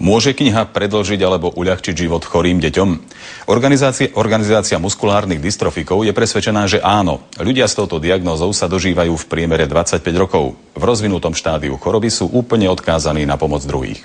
Môže kniha predĺžiť alebo uľahčiť život chorým deťom? Organizácia muskulárnych dystrofikov je presvedčená, že áno. Ľudia s touto diagnózou sa dožívajú v priemere 25 rokov. V rozvinutom štádiu choroby sú úplne odkázaní na pomoc druhých.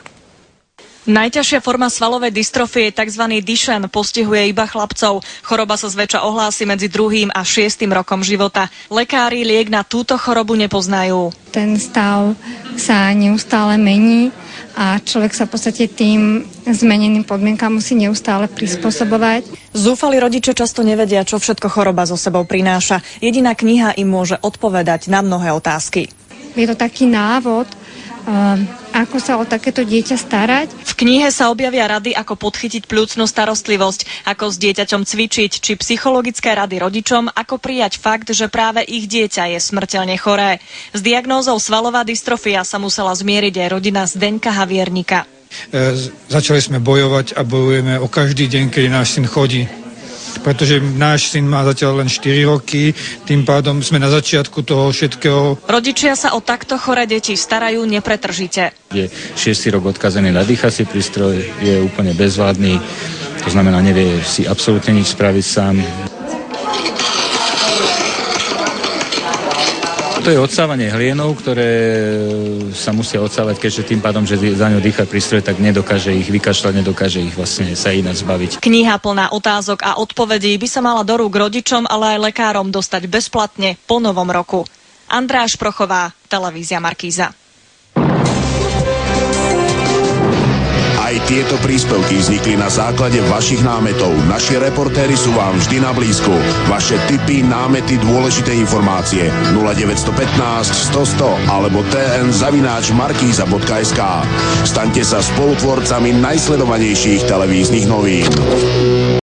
Najťažšia forma svalovej dystrofie je tzv. Duchenne, postihuje iba chlapcov. Choroba sa zväčša ohlási medzi 2. a 6. rokom života. Lekári liek na túto chorobu nepoznajú. Ten stav sa neustále mení a človek sa v podstate tým zmeneným podmienkam musí neustále prispôsobovať. Zúfali rodičia často nevedia, čo všetko choroba so sebou prináša. Jediná kniha im môže odpovedať na mnohé otázky. Je to taký návod, ako sa o takéto dieťa starať. V knihe sa objavia rady, ako podchytiť pľúcnu starostlivosť, ako s dieťaťom cvičiť, či psychologické rady rodičom, ako prijať fakt, že práve ich dieťa je smrteľne choré. S diagnózou svalová dystrofia sa musela zmieriť aj rodina Zdeňka Haviernika. Začali sme bojovať a bojujeme o každý deň, keď náš syn chodí. Pretože náš syn má zatiaľ len 4 roky, tým pádom sme na začiatku toho všetkého. Rodičia sa o takto choré deti starajú nepretržite. Je 6. rok odkazený na dýchací prístroj, je úplne bezvládny, to znamená, nevie si absolútne nič spraviť sám. To je odsávanie hlienov, ktoré sa musia odsávať, keďže tým pádom, že za ňou dýcha prístroj, tak nedokáže ich vykašľať, nedokáže ich vlastne sa ináč zbaviť. Kniha plná otázok a odpovedí by sa mala do rúk rodičom, ale aj lekárom dostať bezplatne po novom roku. Andrea Šprochová, televízia Markíza. Aj tieto príspevky vznikli na základe vašich námetov. Naši reportéri sú vám vždy na blízku. Vaše tipy, námety, dôležité informácie 0915 100 alebo tn@markiza.sk. Staňte sa spolutvorcami najsledovanejších televíznych novín.